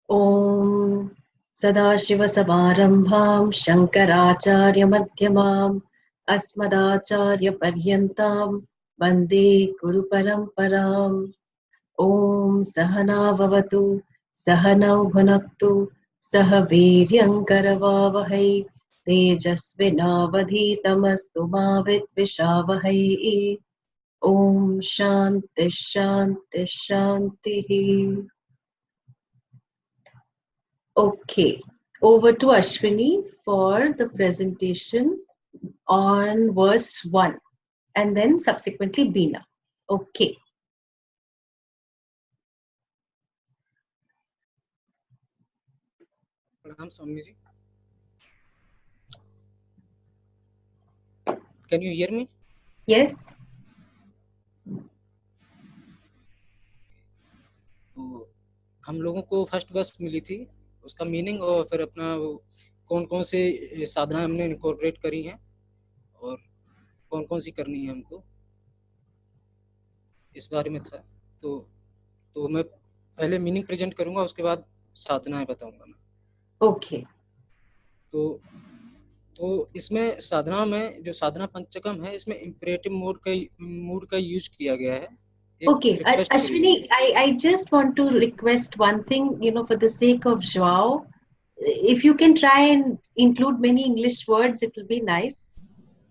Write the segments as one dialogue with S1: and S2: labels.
S1: ॐ सदाशिवसमारम्भां शङ्कराचार्यमध्यमाम् अस्मदाचार्यपर्यन्तां वन्दे गुरुपरम्पराम्। ॐ सहना भवतु सहनौ भुनक्तु सह वीर्यङ्करवावहै तेजस्विनावधीतमस्तु मा विद्विषावहै। ॐ शान्तिः शान्तिः शान्तिः। Okay, over to Ashwini for the presentation on verse 1 and then subsequently Beena. Okay.
S2: Pranam Swami ji. Can you hear me?
S1: Yes.
S2: तो हम लोगों को फर्स्ट वर्स मिली थी, उसका मीनिंग और फिर अपना वो कौन कौन से साधना हमने इनकॉर्पोरेट करी हैं और कौन कौन सी करनी है हमको, इस बारे में था। तो मैं पहले मीनिंग प्रेजेंट करूंगा, उसके बाद साधनाएं बताऊंगा मैं।
S1: Okay.
S2: तो इसमें साधना में जो साधना पंचकम है, इसमें इम्परेटिव मूड का यूज किया गया है।
S1: Okay, Ashwini, I just want to request one thing, for the sake of Joao, if you can try and include many English words, it will be nice.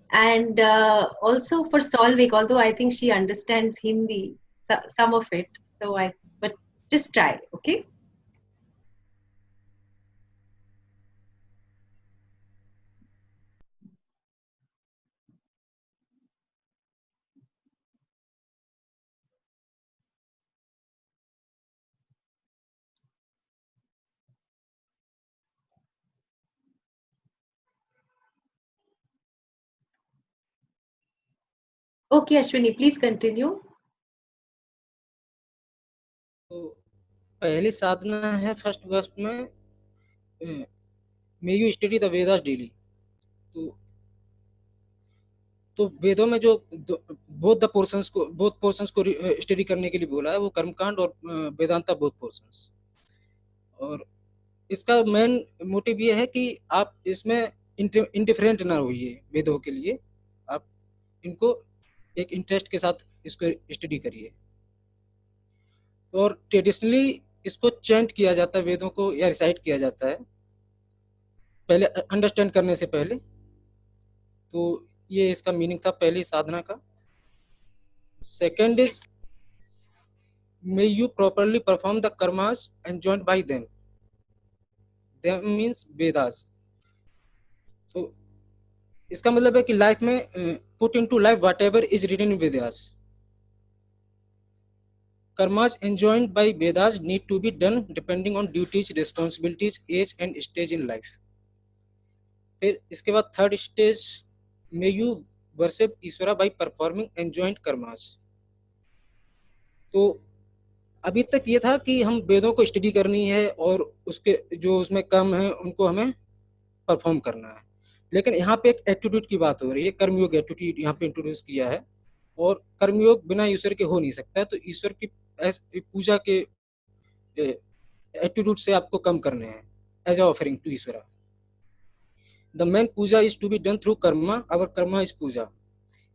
S1: And also for Solvik, although I think she understands Hindi, some of it, but just try, okay? Okay, Ashwini, please continue.
S2: तो पहली साधना है first verse में, may you study the Vedas daily. तो वेदों में जो both portions को study करने के लिए बोला है, वो कर्मकांड और वेदांता बोथ पोर्शंस। और इसका मेन मोटिव ये है कि आप इसमें इंडिफरेंट ना होइए वेदों के लिए, आप इनको एक इंटरेस्ट के साथ इसको स्टडी करिए। और ट्रेडिशनली इसको चैंट किया जाता है, वेदों को या रिसाइट किया जाता है पहले अंडरस्टैंड करने से पहले। तो ये इसका मीनिंग था पहली साधना का। Second is may you properly perform the karmas enjoined by them. Them means Vedas. तो इसका मतलब है कि लाइफ में put into life whatever is written in Vedas. Karmas enjoined by Vedas need to be done depending on duties, responsibilities, age and stage in life. फिर इसके बाद third stage, may you worship ईश्वरा बाय परफॉर्मिंग एंजॉइंड कर्मास। तो अभी तक ये था कि हम वेदों को स्टडी करनी है और उसके जो उसमें कर्म है उनको हमें परफॉर्म करना है। लेकिन यहाँ पे एक एटीट्यूड की बात हो रही है, कर्मयोग एटीट्यूड यहाँ पे इंट्रोड्यूस किया है। और कर्मयोग बिना ईश्वर के हो नहीं सकता है। तो ईश्वर की पूजा के एटीट्यूड से आपको कम करने हैं as offering to Ishwara. The main puja is to be done through karma. Our karma is puja.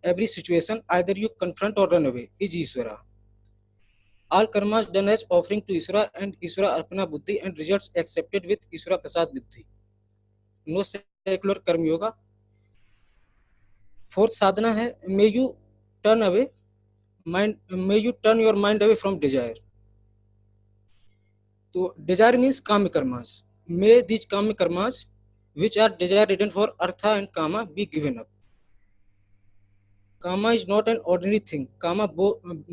S2: Every situation either you confront or run away is Ishwara. All karma done as offering to Ishwara and Ishwara arpana बुद्धि एंड रिजल्ट्स एक्सेप्टेड विद ईश्वरा प्रसाद बुद्धि। No secular कर्म yoga. Fourth साधना है may U turn away mind, may you turn your mind away from desire. So desire means kama karmas. May these kama karmas which are desire ridden for artha and kama be given up. Kama is not an ordinary thing. Kama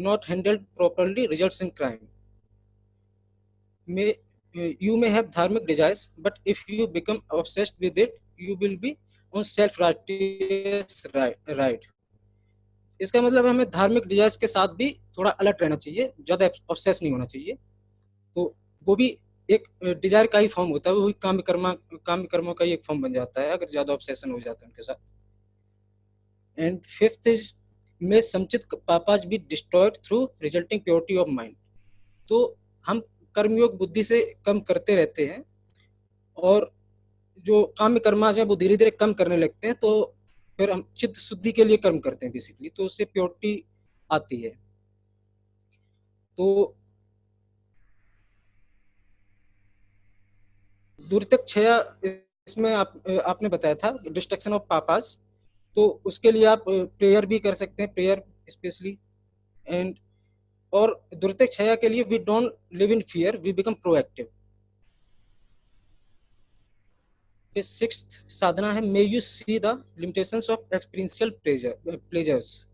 S2: not handled properly results in crime. You may have dharmic desires, but if you become obsessed with it, you will be on self-righteous right. इसका मतलब हमें धार्मिक desires के साथ भी थोड़ा alert रहना चाहिए, ज़्यादा ऑब्सेस नहीं होना चाहिए। तो वो भी एक डिजायर का ही फॉर्म होता है, वो भी काम्य कर्मों का ही एक फॉर्म बन जाता है अगर ज़्यादा ऑब्सेशन हो जाता है उनके साथ। एंड फिफ्थ इज मे संचित papa's be destroyed through resulting purity of mind. तो हम कर्मयोग बुद्धि से कम करते रहते हैं और जो काम्य कर्माज है वो धीरे धीरे कम करने लगते हैं, तो फिर हम चित्त शुद्धि के लिए कर्म करते हैं बेसिकली, तो उससे प्योरिटी आती है। तो दूरितक क्षया, इसमें आपने बताया था डिस्ट्रक्शन ऑफ पापास, तो उसके लिए आप प्रेयर भी कर सकते हैं, प्रेयर स्पेशली। एंड और दुर्तक क्षया के लिए we don't live in fear, we become proactive. फिर सिक्स्थ साधना है may you see the limitations of experiential pleasures.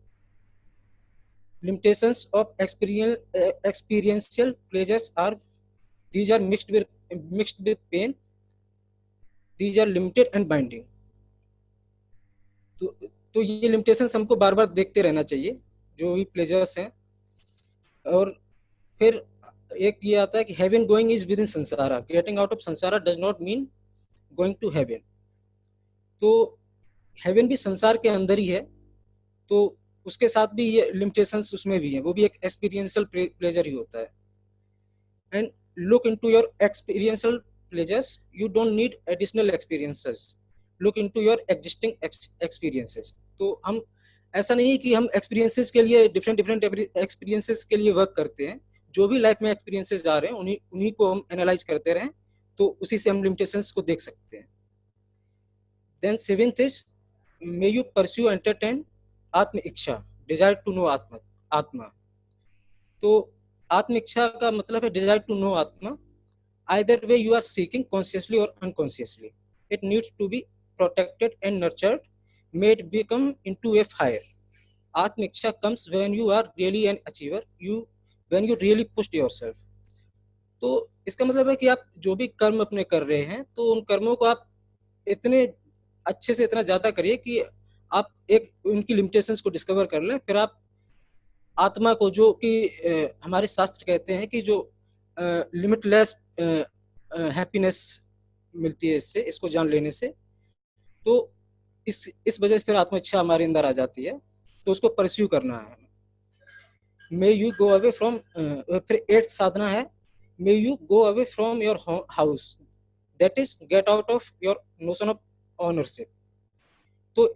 S2: limitations of experiential pleasures are, these are mixed with pain, these are limited and binding। तो ये limitations हमको बार बार देखते रहना चाहिए जो भी प्लेजर्स हैं। और फिर एक ये आता है कि heaven going is within samsara, getting out of samsara does not mean going to heaven. तो हेवन भी संसार के अंदर ही है, तो उसके साथ भी ये लिमिटेशंस उसमें भी हैं, वो भी एक एक्सपीरियंशियल प्लेजर ही होता है। And look into your experiential pleasures, you don't need additional experiences, look into your existing experiences. तो हम ऐसा नहीं कि हम एक्सपीरियंसेस के लिए डिफरेंट डिफरेंट एक्सपीरियंसेस के लिए वर्क करते हैं, जो भी लाइफ में एक्सपीरियंसेस आ रहे हैं उन्हीं को हम एनालाइज करते रहें, तो उसी से हम लिमिटेशंस को देख सकते हैं। Then seventh is may you pursue entertain atma iccha, desire to know आत्मा। तो आत्म इच्छा का मतलब है डिजायर टू नो आत्मा। Either way you are seeking consciously or unconsciously, it needs to be protected and nurtured, made become into a fire. Atma Iksha comes when you are really an achiever, when you really pushed yourself। तो इसका मतलब है कि आप जो भी कर्म अपने कर रहे हैं, तो उन कर्मों को आप इतने अच्छे से इतना ज्यादा करिए कि आप एक उनकी लिमिटेशंस को डिस्कवर कर लें, फिर आप आत्मा को, जो कि हमारे शास्त्र कहते हैं कि जो लिमिटलेस हैप्पीनेस मिलती है इससे, इसको जान लेने से, तो इस वजह से फिर आत्मा इच्छा हमारे अंदर आ जाती है, तो उसको परस्यू करना है। May you go away from, फिर एट्थ साधना है may you go away from your house, that is get out of your notion of ownership. तो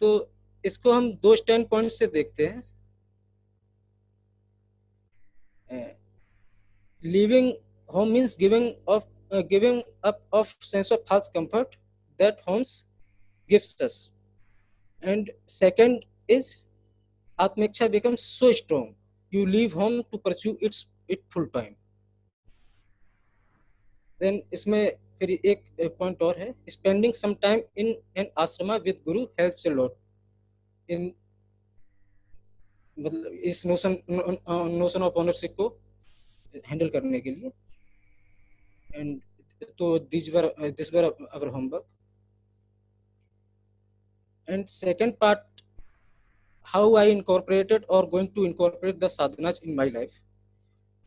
S2: तो इसको हम दो स्टैंड पॉइंट से देखते हैं। Living home means giving up of sense of false comfort that homes gives us, and second is atmiksha becomes so strong you leave home to pursue it full time। then इसमें फिर एक point और है, spending some time in an ashrama with guru helps a lot in, मतलब इस notion of ownership को handle करने के लिए। एंड तो this were our homework. And second part, how I incorporated और going to incorporate the sadhanas in my life.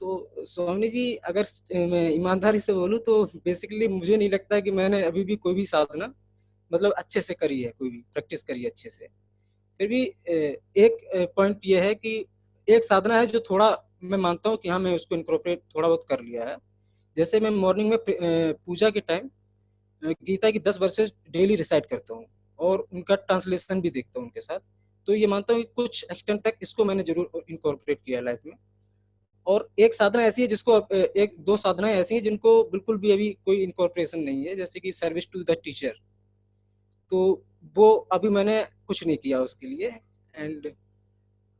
S2: तो स्वामी जी, अगर मैं ईमानदारी से बोलूँ तो बेसिकली मुझे नहीं लगता है कि मैंने अभी भी कोई भी साधना मतलब अच्छे से करी है, कोई भी प्रैक्टिस करी है अच्छे से। फिर भी एक पॉइंट ये है कि एक साधना है जो थोड़ा मैं मानता हूँ कि हाँ मैं उसको इनकॉर्पोरेट थोड़ा बहुत कर लिया है। जैसे मैं मॉर्निंग में पूजा के टाइम गीता की 10 वर्सेस डेली रिसाइट करता हूँ और उनका ट्रांसलेशन भी देखता हूँ उनके साथ। तो ये मानता हूँ कि कुछ एक्सटेंट तक इसको मैंने जरूर इनकॉर्पोरेट किया है लाइफ में। और एक साधना ऐसी है जिसको, एक दो साधनाएं ऐसी हैं जिनको बिल्कुल भी अभी कोई इनकॉर्पोरेशन नहीं है, जैसे कि सर्विस टू द टीचर, तो वो अभी मैंने कुछ नहीं किया उसके लिए। एंड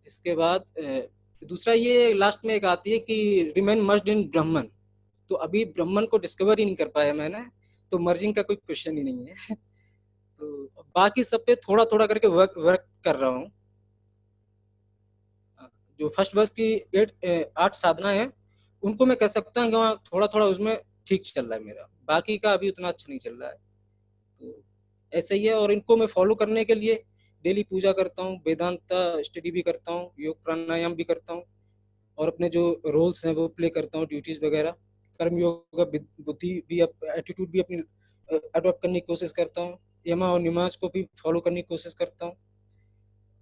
S2: इसके बाद दूसरा ये लास्ट में एक आती है कि रिमेन मर्ज्ड इन ब्रह्मन। तो अभी ब्रह्मन को डिस्कवर ही नहीं कर पाया मैंने, तो मर्जिंग का कोई क्वेश्चन ही नहीं है। तो बाकी सब पे थोड़ा थोड़ा करके वर्क कर रहा हूँ। जो फर्स्ट वर्ष की 8 साधना है उनको मैं कह सकता हूँ कि वहाँ थोड़ा थोड़ा उसमें ठीक चल रहा है मेरा, बाकी का अभी उतना अच्छा नहीं चल रहा है। तो ऐसा ही है, और इनको मैं फॉलो करने के लिए डेली पूजा करता हूँ, वेदांता स्टडी भी करता हूँ, योग प्राणायाम भी करता हूँ, और अपने जो रोल्स हैं वो प्ले करता हूँ, ड्यूटीज वगैरह, कर्म योग बुद्धि भी, एटीट्यूड भी अपनी अडॉप्ट करने की कोशिश करता हूँ, यमा और निमाज को भी फॉलो करने की कोशिश करता हूँ।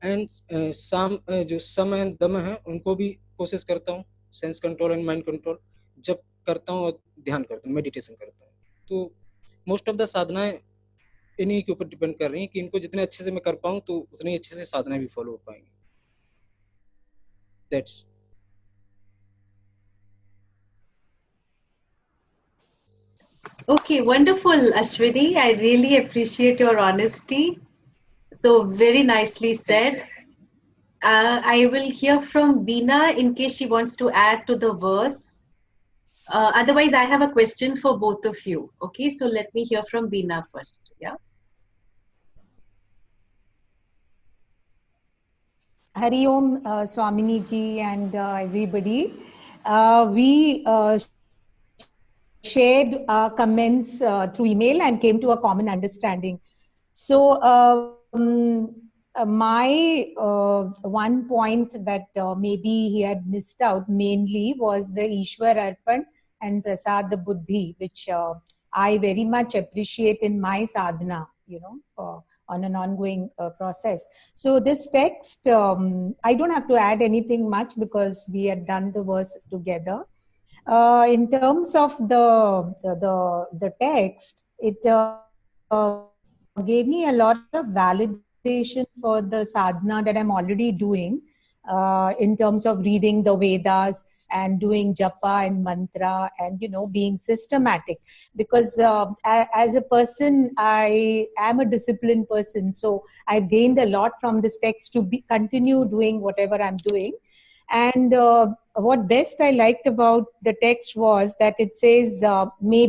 S2: एंड जो सम एंड दम है उनको भी कोशिश करता हूँ। Sense control and mind control जब करता हूँ और ध्यान करता हूँ, मेडिटेशन करता हूँ। तो मोस्ट ऑफ द साधनाएं इन्हीं के ऊपर डिपेंड कर रही हैं कि इनको जितने अच्छे से मैं कर पाऊँ तो उतनी अच्छे से साधनाएं भी फॉलो हो पाएंगी। That's
S1: Okay, wonderful, Ashwini. I really appreciate your honesty. So, very nicely said. I will hear from Beena in case she wants to add to the verse. Otherwise, I have a question for both of you. Okay, so let me hear from Beena first. Yeah.
S3: Hari Om, Swamini ji, and everybody. We shared comments through email and came to a common understanding. So, one point that maybe he had missed out mainly was the Ishwar Arpan and Prasad Buddhi, which I very much appreciate in my sadhana, on an ongoing process. So this text, I don't have to add anything much because we had done the verse together. In terms of the text, it gave me a lot of validation for the sadhana that I'm already doing, in terms of reading the Vedas and doing japa and mantra, and being systematic. Because as a person, I am a disciplined person, so I've gained a lot from this text to continue doing whatever I'm doing. And what best I liked about the text was that it says, may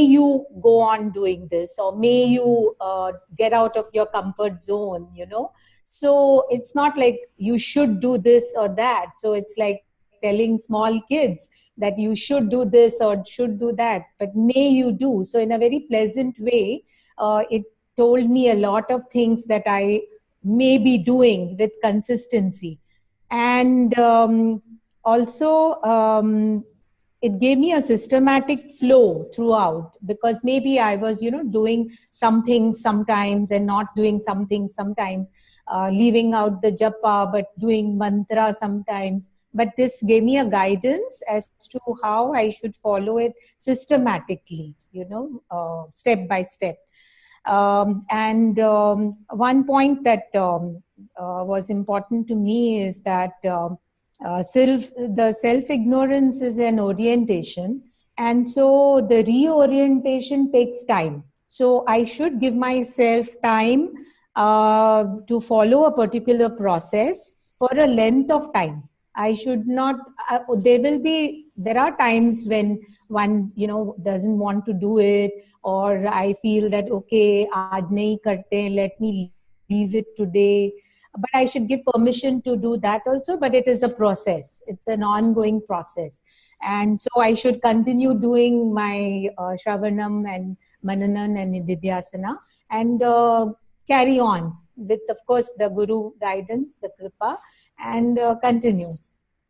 S3: you go on doing this, or may you get out of your comfort zone. So it's not like you should do this or that. So it's like telling small kids that you should do this or should do that, but may you do. So in a very pleasant way, it told me a lot of things that I may be doing with consistency. And also, it gave me a systematic flow throughout, because maybe I was doing some things sometimes and not doing some things sometimes, leaving out the japa but doing mantra sometimes. But this gave me a guidance as to how I should follow it systematically, step by step. And one point that was important to me is that the self ignorance is an orientation, and so the reorientation takes time. So I should give myself time to follow a particular process for a length of time. I should not. There are times when one doesn't want to do it, or I feel that okay, aaj nahi karte, let me leave it today. But I should give permission to do that also. But it is a process. It's an ongoing process, and so I should continue doing my Shravanam and Mananan and Nididhyasana, and carry on with, of course, the Guru guidance, the Kripa, and continue.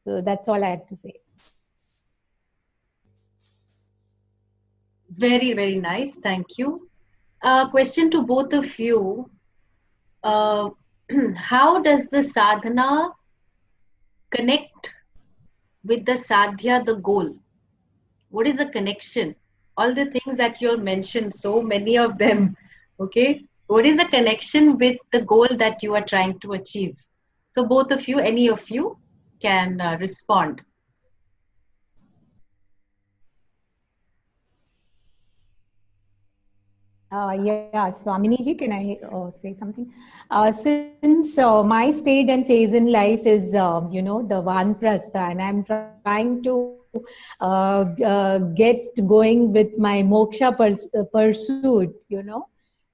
S3: So that's all I had to say.
S1: Very, very nice. Thank you. Question to both of you. Uh, how does the sadhana connect with the sadhya, the goal? What is the connection? All the things that you mentioned, so many of them, okay? What is the connection with the goal that you are trying to achieve? So, both of you, any of you can respond.
S3: Yeah, Swamini ji, can I say something? Since my stage and phase in life is, the Vanprastha, and I'm trying to get going with my moksha pursuit,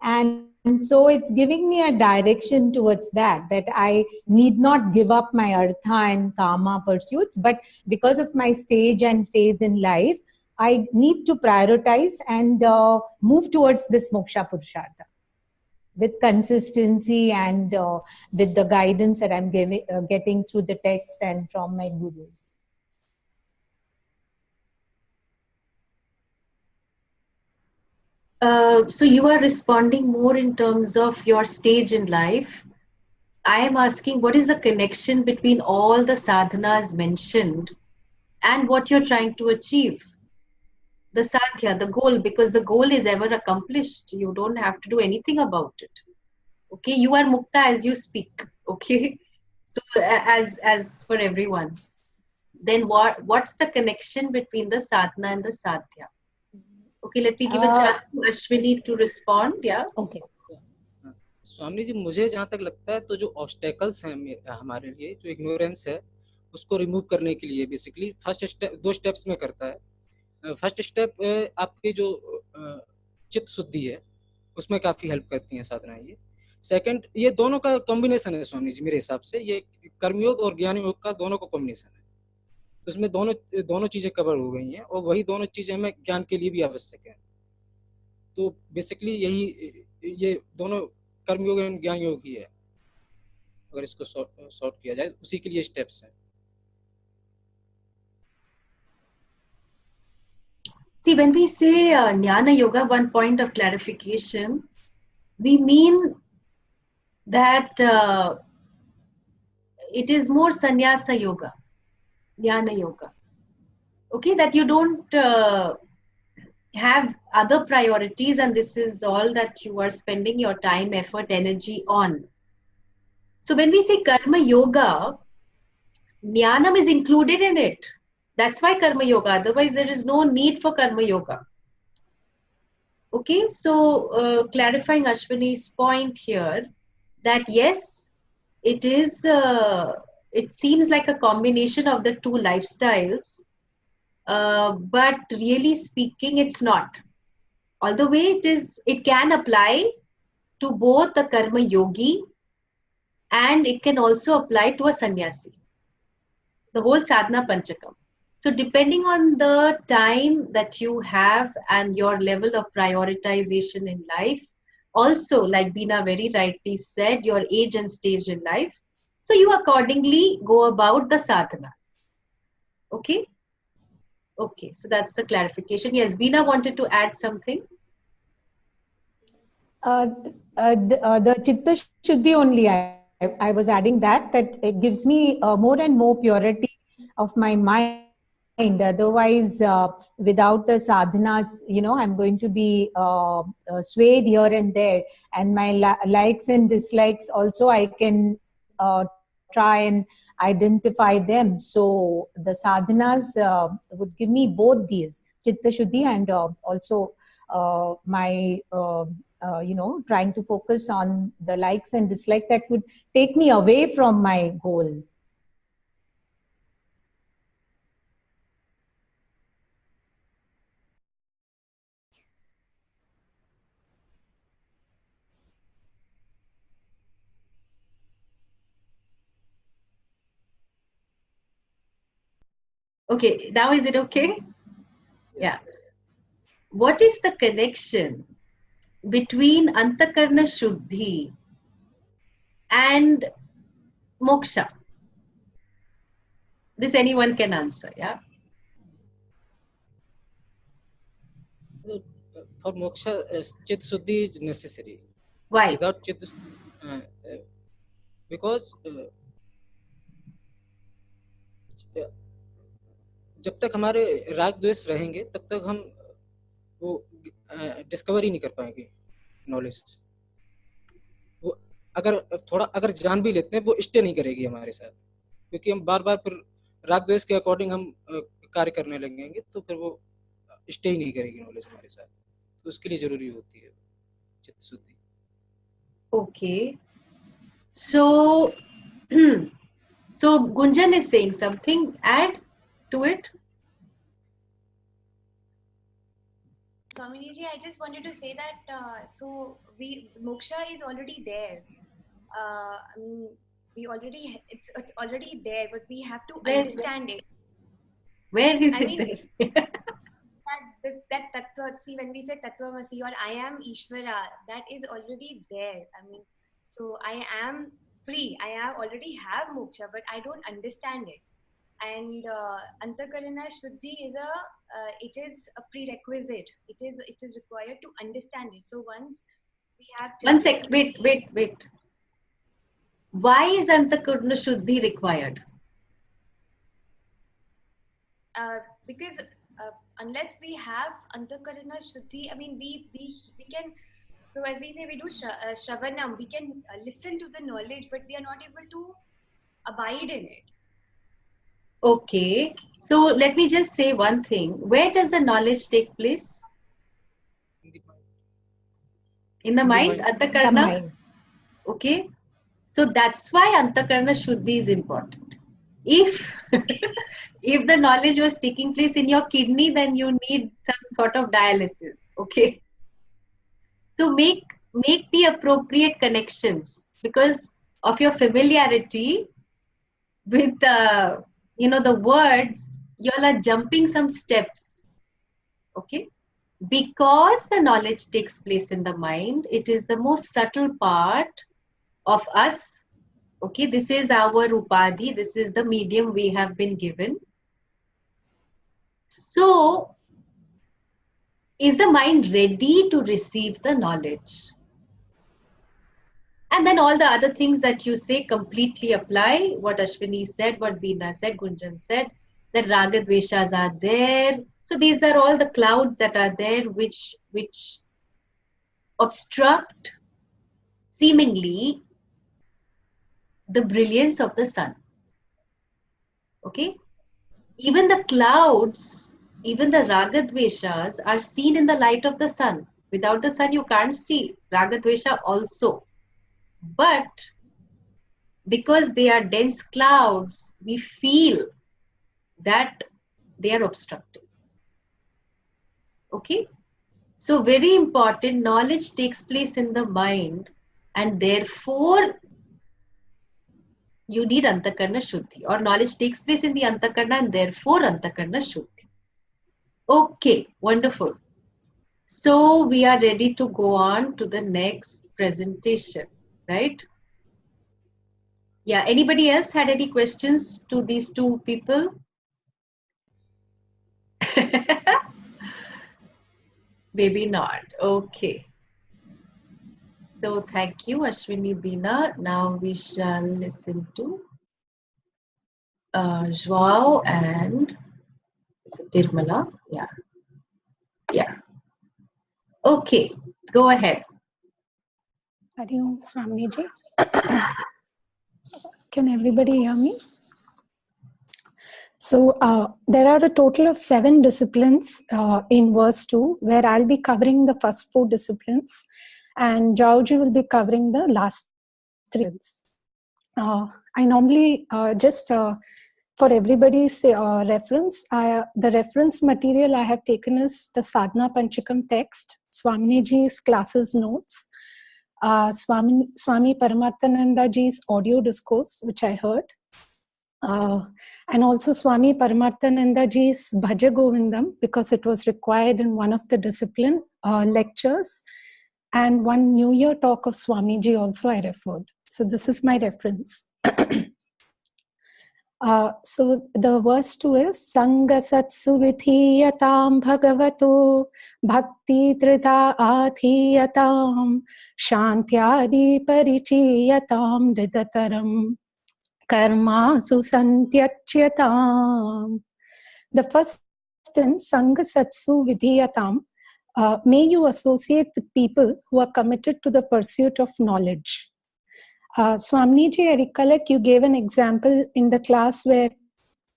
S3: and so it's giving me a direction towards that I need not give up my artha and kama pursuits, but because of my stage and phase in life, I need to prioritize and move towards this moksha purushartha with consistency and with the guidance that I'm getting through the text and from my gurus.
S1: So you are responding more in terms of your stage in life. I am asking what is the connection between all the sadhanas mentioned and what you're trying to achieve. The sadhya, the goal, because the goal is ever accomplished. You don't have to do anything about it. Okay, you are mukta as you speak. Okay, so as for everyone, then what's the connection between the sadhana and the sadhya? Okay, let me give a chance to Ashwini to respond. Yeah.
S3: Okay.
S2: Swami ji, मुझे जहाँ तक लगता है तो जो obstacles हैं हमारे लिए, जो इग्नोरेंस है, उसको रिमूव करने के लिए बेसिकली फर्स्ट स्टेप 2 स्टेप्स में करता है। फर्स्ट स्टेप आपकी जो चित्त शुद्धि है, उसमें काफ़ी हेल्प करती हैं साधनाएँ ये। सेकंड, ये दोनों का कॉम्बिनेशन है स्वामी जी, मेरे हिसाब से ये कर्मयोग और ज्ञान योग का दोनों का कॉम्बिनेशन है। तो इसमें दोनों चीज़ें कवर हो गई हैं और वही दोनों चीज़ें हमें ज्ञान के लिए भी आवश्यक है। तो बेसिकली यही ये दोनों कर्मयोग एंड ज्ञान योग ही है, अगर इसको सॉर्ट किया जाए, उसी के लिए स्टेप्स हैं।
S1: See, when we say Jnana Yoga, one point of clarification, we mean that it is more sannyasa yoga, Jnana Yoga. Okay, that you don't have other priorities and this is all that you are spending your time, effort, energy on. So when we say Karma Yoga, Jnanam is included in it. That's why Karma Yoga. Otherwise, there is no need for Karma Yoga. Okay, so clarifying Ashwini's point here, that yes, it is. It seems like a combination of the two lifestyles, but really speaking, it's not. Although it is, it can apply to both the Karma Yogi and it can also apply to a sannyasi. The whole Sadhana Panchakam. So depending on the time that you have and your level of prioritization in life, also like Beena very rightly said, your age and stage in life, so you accordingly go about the sadhanas. Okay? Okay, so that's the clarification. Yes, Beena wanted to add something.
S3: The Chitta Shuddhi only, I was adding that it gives me more and more purity of my mind. Otherwise, without the sadhanas, I'm going to be swayed here and there. And my likes and dislikes also, I can try and identify them. So the sadhanas would give me both these, Chitta Shuddhi and also my trying to focus on the likes and dislikes that would take me away from my goal.
S1: Okay, now is it okay? Yeah. What is the connection between Antakarna Shuddhi and moksha? This anyone can answer, yeah?
S2: For moksha, Chit Shuddhi is necessary.
S1: Why?
S2: Without Chit, because जब तक हमारे राग द्वेष रहेंगे तब तक हम वो डिस्कवर ही नहीं कर पाएंगे नॉलेज। वो अगर जान भी लेते हैं, वो स्टे नहीं करेगी हमारे साथ, क्योंकि हम बार बार फिर राग द्वेष के अकॉर्डिंग हम कार्य करने लगेंगे, तो फिर वो स्टे ही नहीं करेगी नॉलेज हमारे साथ। तो उसके लिए जरूरी होती है चित्त शुद्धि।
S1: Okay, so so Gunjan is saying something. Add to it.
S4: Swaminiji, I just wanted to say that so moksha is already there. I mean, it's already there, but we have to understand it.
S1: Where is it there?
S4: that tattva, see, when we say tattvamasi or I am Ishvara, that is already there. I mean, so I am free. I already have moksha, but I don't understand it. And Antakarana Shuddhi it is a prerequisite. It is required to understand it. So once we have...
S1: One sec, wait. Why is Antakarna Shuddhi required?
S4: Because unless we have Antakarna Shuddhi, I mean, we can, so as we say, we do Shravanam, we can listen to the knowledge, but we are not able to abide in it.
S1: Okay, so let me just say one thing. Where does the knowledge take place? In the mind, Antakarna? Okay, so that's why Antakarna Shuddhi is important. If if the knowledge was taking place in your kidney, then you need some sort of dialysis. Okay, so make the appropriate connections because of your familiarity with the words. You all are jumping some steps. Okay, because the knowledge takes place in the mind, it is the most subtle part of us. Okay, this is our upadhi, this is the medium we have been given. So is the mind ready to receive the knowledge? And then all the other things that you say completely apply. What Ashwini said, what Veena said, Gunjan said, that raga dveshas are there. So these are all the clouds that are there which obstruct seemingly the brilliance of the sun. Okay? Even the clouds, even the raga dveshas are seen in the light of the sun. Without the sun, you can't see raga dvesha also. But because they are dense clouds, we feel that they are obstructing. Okay? So very important, knowledge takes place in the mind and therefore you need Antakarna Shuddhi, or knowledge takes place in the Antakarna and therefore Antakarna Shuddhi. Okay, wonderful. So we are ready to go on to the next presentation, right? Yeah, anybody else had any questions to these two people? Maybe not. Okay. So thank you, Ashwini, Veena. Now we shall listen to Joao and Tirmala. Yeah. Yeah. Okay. Go ahead.
S5: Hari Om Swamiji. Can everybody hear me? So there are a total of 7 disciplines in verse 2, where I'll be covering the first 4 disciplines and Jauji will be covering the last 3 disciplines. I normally for everybody's reference, the reference material I have taken is the Sadhana Panchakam text, Swaminiji's classes notes, Swami Paramarthananda ji's audio discourse, which I heard, and also Swami Paramarthananda ji's Bhaja Govindam, because it was required in one of the discipline lectures, and one New Year talk of Swamiji also I referred. So this is my reference. So the verse 2 is Sangha Satsu Vithiyatam Bhagavato Bhakti Trita Athiyatam Shantyadi Parichiyatam Ridataram Karma Susantyachyatam. The first sentence, Sangha Satsu Vidhiyatam, may you associate with people who are committed to the pursuit of knowledge. Swamiji, I recollect you gave an example in the class where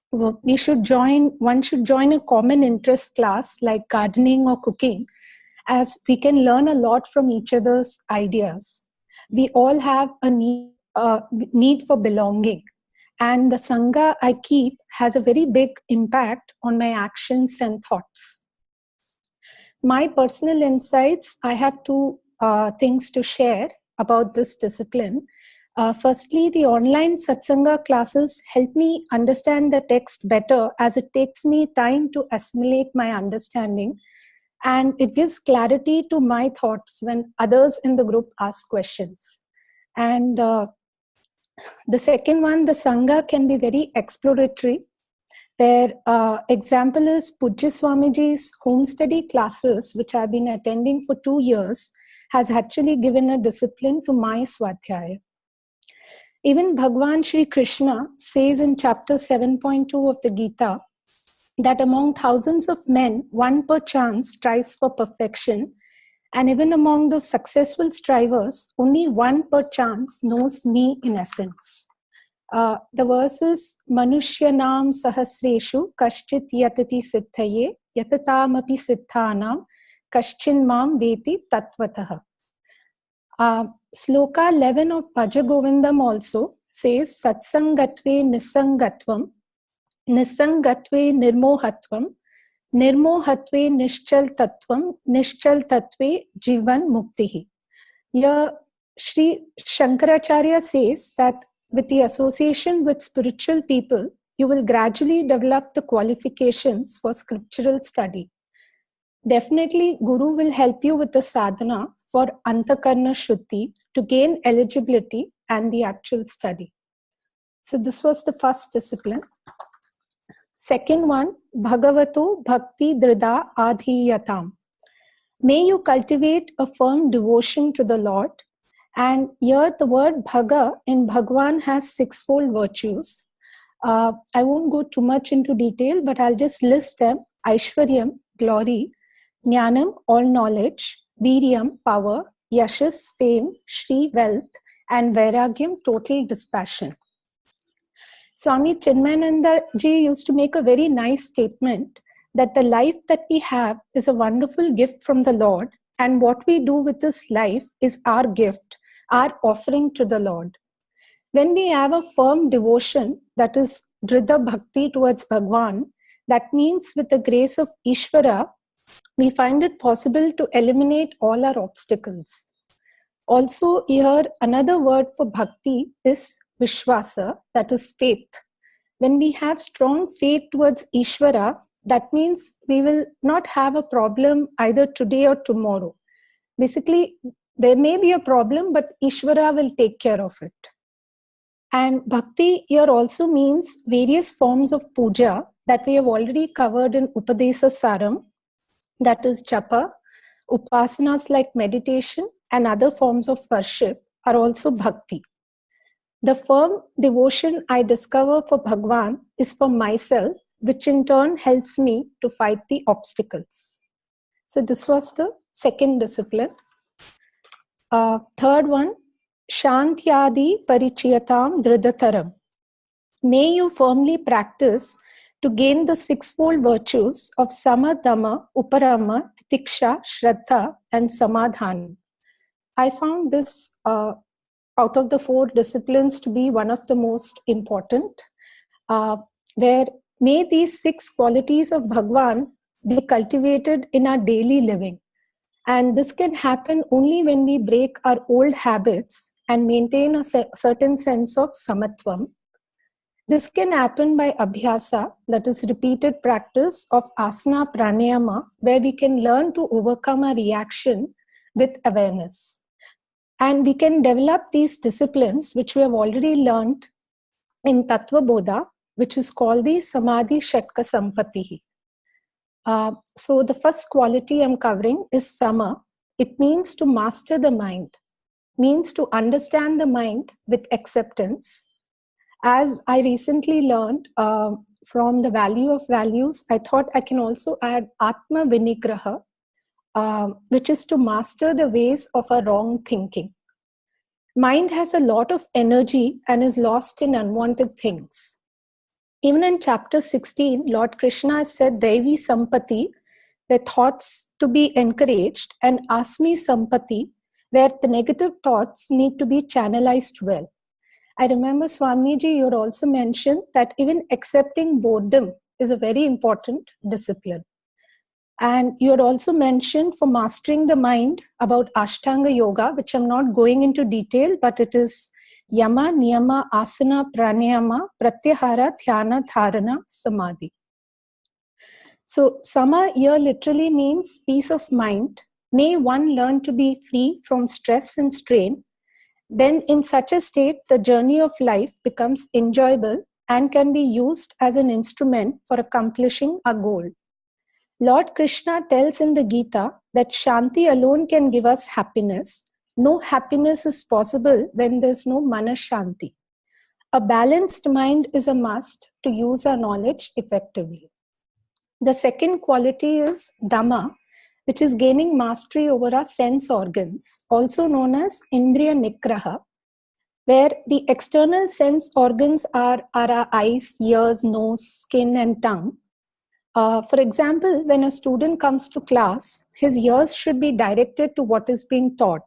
S5: one should join a common interest class like gardening or cooking, as we can learn a lot from each other's ideas. We all have a need for belonging, and the Sangha I keep has a very big impact on my actions and thoughts. My personal insights, I have 2 things to share about this discipline. Firstly, the online satsanga classes help me understand the text better, as it takes me time to assimilate my understanding, and it gives clarity to my thoughts when others in the group ask questions. And the second one, the Sangha can be very exploratory. Their example is Pujya Swamiji's home study classes, which I've been attending for 2 years, has actually given a discipline to my Swadhyaya. Even Bhagwan Shri Krishna says in chapter 7.2 of the Gita that among thousands of men, one perchance strives for perfection, and even among those successful strivers, only one perchance knows me in essence. The verse is Manushyanam sahasreshu kashchit yatati siddhaye yatataamapi siddhanam kaschin mam veti tatvatah. Sloka 11 of Bhaja Govindam also says Satsangatve Nisangatvam, Nisangatve Nirmohatvam, Nirmohatve Nishchal Tattvam, Nishchal Tattve Jivan Muktihi. Here, Sri Shankaracharya says that with the association with spiritual people, you will gradually develop the qualifications for scriptural study. Definitely, Guru will help you with the sadhana for Antakarna Shuddhi to gain eligibility and the actual study. So this was the first discipline. Second one, Bhagavato Bhakti Drida Adhiyatam. May you cultivate a firm devotion to the Lord. And here the word Bhaga in Bhagwan has sixfold virtues. I won't go too much into detail, but I'll just list them. Aishwaryam, glory. Jnanam, all knowledge. Viryam, power. Yashas, fame. Shri, wealth. And Vairagyam, total dispassion. Swami Chinmayananda ji used to make a very nice statement that the life that we have is a wonderful gift from the Lord, and what we do with this life is our gift, our offering to the Lord. When we have a firm devotion, that is Dhrida Bhakti towards Bhagwan, that means with the grace of Ishvara, we find it possible to eliminate all our obstacles. Also, here another word for bhakti is Vishwasa, that is faith. When we have strong faith towards Ishvara, that means we will not have a problem either today or tomorrow. Basically, there may be a problem, but Ishvara will take care of it. And bhakti here also means various forms of puja that we have already covered in Upadesa Saram, that is japa, upasanas like meditation and other forms of worship are also bhakti. The firm devotion I discover for Bhagwan is for myself, which in turn helps me to fight the obstacles. So this was the second discipline. Third one, Shantyadi Parichayatam Dridataram. May you firmly practice to gain the sixfold virtues of Sama, Dhamma, Uparama, Titiksha, Shraddha, and Samadhan. I found this out of the four disciplines to be one of the most important, where may these six qualities of Bhagwan be cultivated in our daily living. And this can happen only when we break our old habits and maintain a certain sense of samatvam. This can happen by abhyasa, that is repeated practice of asana pranayama, where we can learn to overcome a reaction with awareness. And we can develop these disciplines, which we have already learned in Tattva Bodha, which is called the Samadhi Shatka Sampatihi. So the first quality I'm covering is Sama. It means to master the mind, means to understand the mind with acceptance. As I recently learned from the Value of Values, I thought I can also add Atma Vinigraha, which is to master the ways of a wrong thinking. Mind has a lot of energy and is lost in unwanted things. Even in chapter 16, Lord Krishna has said Devi Sampati, where thoughts to be encouraged, and Asmi Sampati, where the negative thoughts need to be channelized well. I remember Swamiji, you had also mentioned that even accepting boredom is a very important discipline. And you had also mentioned for mastering the mind about Ashtanga Yoga, which I'm not going into detail, but it is Yama, Niyama, Asana, Pranayama, Pratyahara, Dhyana, Dharana, Samadhi. So Sama here literally means peace of mind. May one learn to be free from stress and strain. Then in such a state, the journey of life becomes enjoyable and can be used as an instrument for accomplishing a goal. Lord Krishna tells in the Gita that Shanti alone can give us happiness. No happiness is possible when there's no Manas Shanti. A balanced mind is a must to use our knowledge effectively. The second quality is Dhamma, which is gaining mastery over our sense organs, also known as Indriya Nigraha, where the external sense organs are our eyes, ears, nose, skin, and tongue. For example, when a student comes to class, his ears should be directed to what is being taught.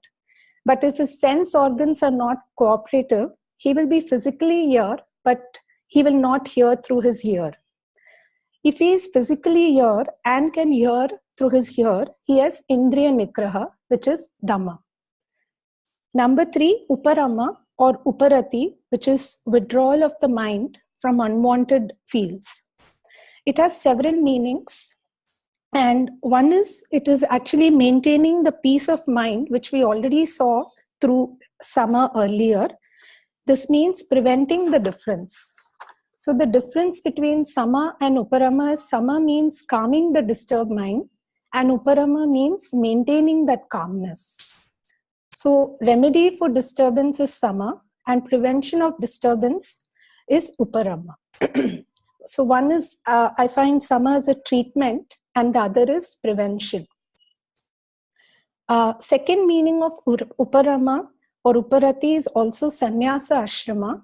S5: But if his sense organs are not cooperative, he will be physically here, but he will not hear through his ear. If he is physically here and can hear through his ear, he has Indriya Nigraha, which is Dhamma. Number 3, Uparama or Uparati, which is withdrawal of the mind from unwanted fields. It has several meanings. And one is, it is actually maintaining the peace of mind, which we already saw through Sama earlier. This means preventing the difference. So the difference between Sama and Uparama is, Sama means calming the disturbed mind, and Uparama means maintaining that calmness. So remedy for disturbance is Sama, and prevention of disturbance is Uparama. So one is, I find Sama as a treatment, and the other is prevention. Second meaning of Uparama or Uparati is also Sannyasa Ashrama.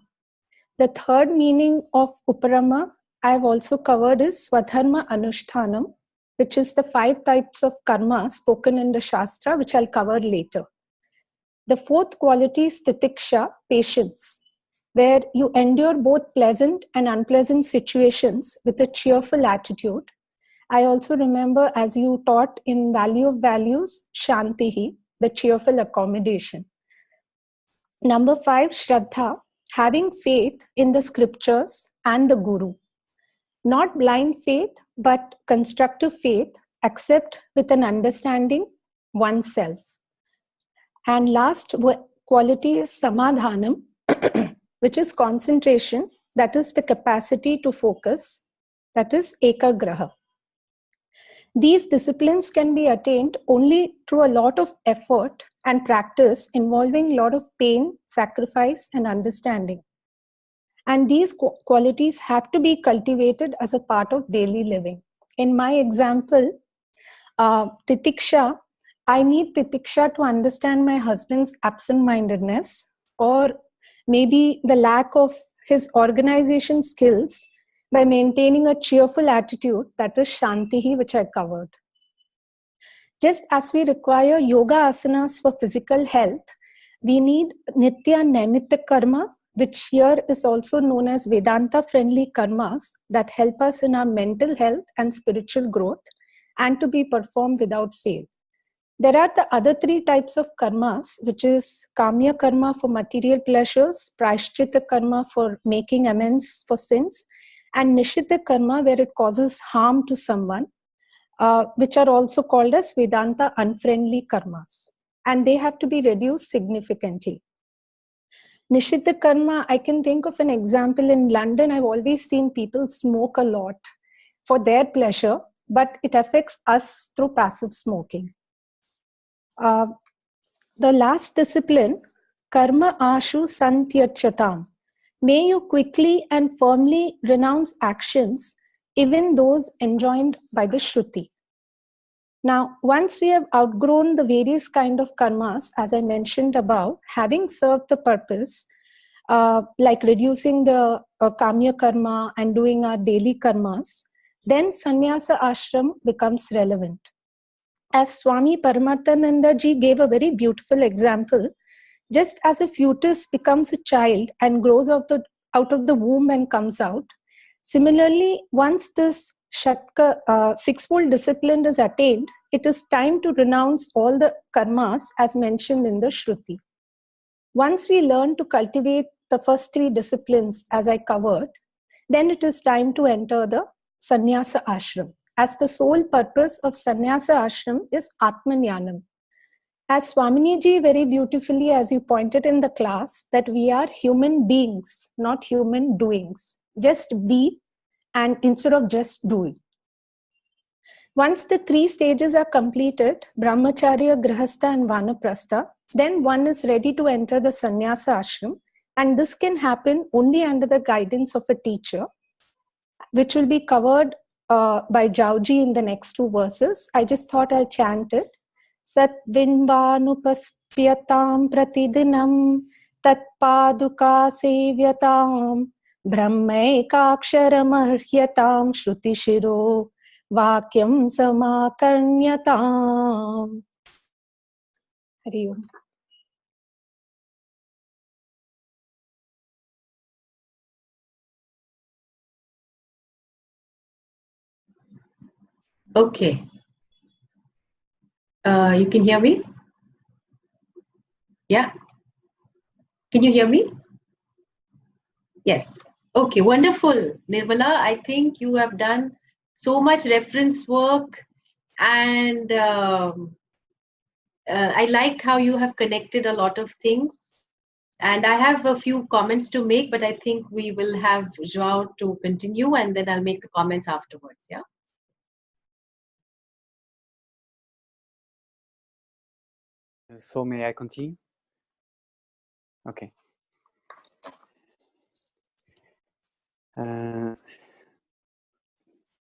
S5: The third meaning of Uparama I have also covered is Swadharma Anushtanam, which is the 5 types of karma spoken in the Shastra, which I'll cover later. The fourth quality is Titiksha, patience, where you endure both pleasant and unpleasant situations with a cheerful attitude. I also remember, as you taught in Value of Values, Shantihi, the cheerful accommodation. Number 5, Shraddha, having faith in the scriptures and the Guru. Not blind faith, but constructive faith, except with an understanding oneself. And last quality is Samadhanam, which is concentration, that is the capacity to focus, that is Ekagraha. These disciplines can be attained only through a lot of effort and practice involving a lot of pain, sacrifice, and understanding. And these qualities have to be cultivated as a part of daily living. In my example, Titiksha, I need Titiksha to understand my husband's absent-mindedness, or maybe the lack of his organization skills, by maintaining a cheerful attitude, that is Shantihi, which I covered. Just as we require yoga asanas for physical health, we need Nitya Naimitta Karma, which here is also known as Vedanta-friendly karmas that help us in our mental health and spiritual growth, and to be performed without fail. There are the other 3 types of karmas, which is Kamya Karma for material pleasures, Prashchitta Karma for making amends for sins, and Nishita Karma where it causes harm to someone, which are also called as Vedanta unfriendly karmas. And they have to be reduced significantly. Nishita Karma, I can think of an example in London. I've always seen people smoke a lot for their pleasure, but it affects us through passive smoking. The last discipline, Karma Ashu Santyachatam. May you quickly and firmly renounce actions, even those enjoined by the Shruti. Now, once we have outgrown the various kind of karmas, as I mentioned above, having served the purpose, like reducing the kamya karma and doing our daily karmas, then sannyasa ashram becomes relevant. As Swami Paramarthananda ji gave a very beautiful example, just as a fetus becomes a child and grows out of the womb and comes out, similarly, once this Shatka, sixfold discipline is attained, it is time to renounce all the karmas as mentioned in the Shruti. Once we learn to cultivate the first 3 disciplines as I covered, then it is time to enter the sannyasa ashram, as the sole purpose of sannyasa ashram is Atmanyanam. As Swamini ji very beautifully, as you pointed in the class, that we are human beings, not human doings. Just be, and instead of just doing. Once the 3 stages are completed, Brahmacharya, Grihastha and Vanaprastha, then one is ready to enter the sannyasa ashram, And this can happen only under the guidance of a teacher, which will be covered by Jauji in the next two verses. I just thought I'll chant it. Sat vinvanupaspyatam pratidinam tat paduka sevyatam brahmaikaksharam shruti shiro vakyam samakarnyatam. Hari Om.
S1: Okay. You can hear me? Yeah. Can you hear me? Yes. Okay, wonderful. Nirmala, I think you have done so much reference work, and I like how you have connected a lot of things. And I have a few comments to make, but I think we will have Joao to continue, and then I'll make the comments afterwards. Yeah.
S6: So may I continue? Okay.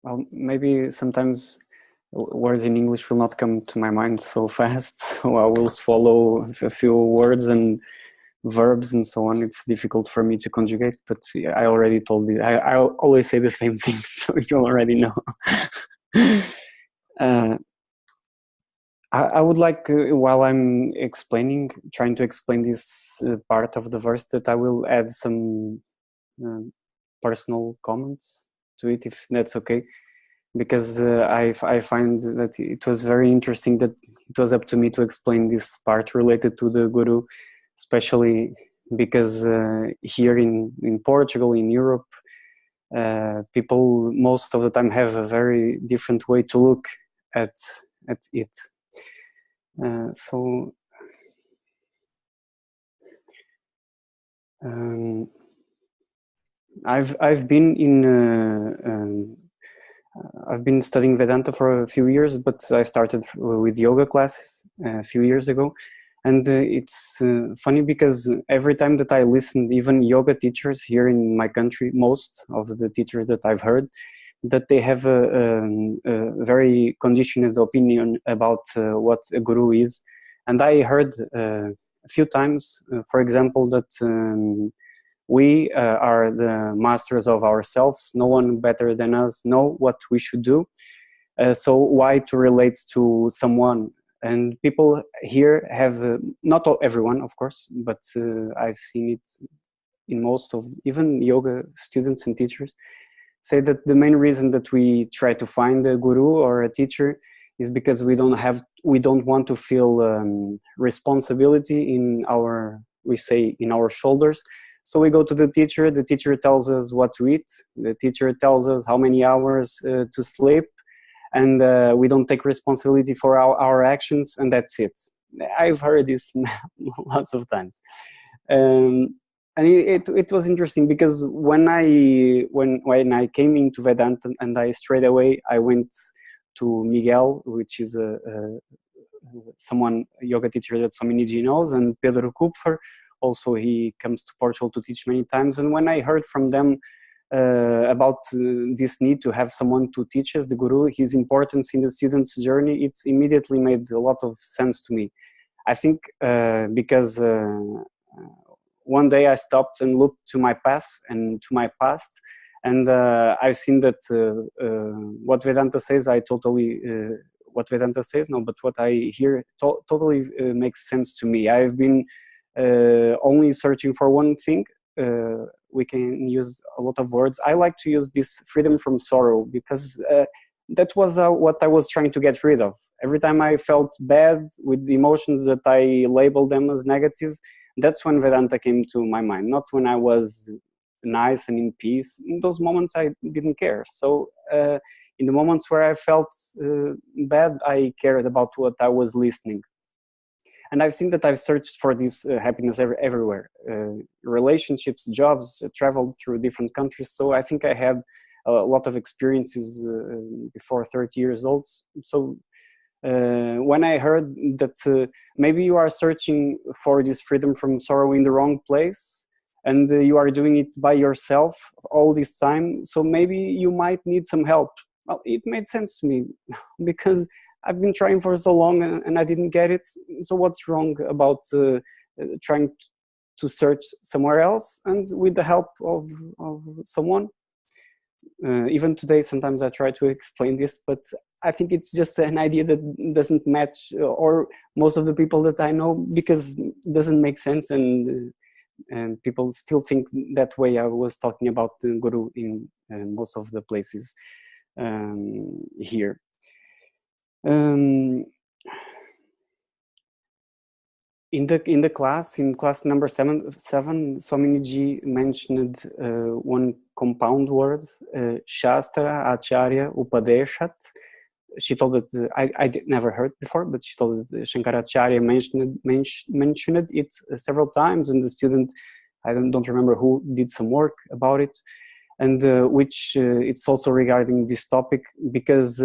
S6: Well, maybe sometimes words in English will not come to my mind so fast, so I will swallow a few words and verbs and so on. It's difficult for me to conjugate, but I already told you. I always say the same thing, so you already know. I would like, while I'm trying to explain this part of the verse, that I will add some personal comments to it, if that's okay, because I find that it was very interesting that it was up to me to explain this part related to the Guru, especially because here in Portugal, in Europe, people most of the time have a very different way to look at it. So I've been studying Vedanta for a few years, but I started with yoga classes a few years ago, and it's funny because every time that I listen, even yoga teachers here in my country, most of the teachers that I've heard, that they have a very conditioned opinion about what a guru is. And I heard a few times, for example, that we are the masters of ourselves. No one better than us know what we should do. So why to relate to someone? And people here have, not everyone, of course, but I've seen it in most of even yoga students and teachers, say that the main reason that we try to find a guru or a teacher is because we don't want to feel responsibility in our shoulders. So we go to the teacher tells us what to eat, the teacher tells us how many hours to sleep, and we don't take responsibility for our actions, and that's it. I've heard this lots of times. And it was interesting because when I came into Vedanta, and I straight away I went to Miguel, which is a yoga teacher that Swaminiji knows, and Pedro Kupfer. Also, he comes to Portugal to teach many times. And when I heard from them about this need to have someone to teach us, the guru, his importance in the student's journey, it immediately made a lot of sense to me. I think because one day I stopped and looked to my path and to my past, and I've seen that what Vedanta says, what Vedanta says, no, but what I hear totally makes sense to me. I've been only searching for one thing. We can use a lot of words. I like to use this freedom from sorrow because that was what I was trying to get rid of. Every time I felt bad with the emotions that I labeled them as negative, that's when Vedanta came to my mind, not when I was nice and in peace. In those moments, I didn't care. So in the moments where I felt bad, I cared about what I was listening. And I've seen that I've searched for this happiness everywhere. Relationships, jobs, traveled through different countries. So I think I had a lot of experiences before 30 years old. So when I heard that maybe you are searching for this freedom from sorrow in the wrong place, and you are doing it by yourself all this time, so maybe you might need some help. Well, it made sense to me because I've been trying for so long and I didn't get it. So what's wrong about trying to search somewhere else and with the help of someone? Even today, sometimes I try to explain this, but I think it's just an idea that doesn't match, or most of the people that I know, because it doesn't make sense, and people still think that way. I was talking about the Guru in most of the places here. In class number seven, Swaminiji mentioned one compound word, Shastra, Acharya, Upadeshat. She told that I never heard before, but she told that Shankaracharya mentioned it several times, and the student, I don't remember who, did some work about it, and which it's also regarding this topic, because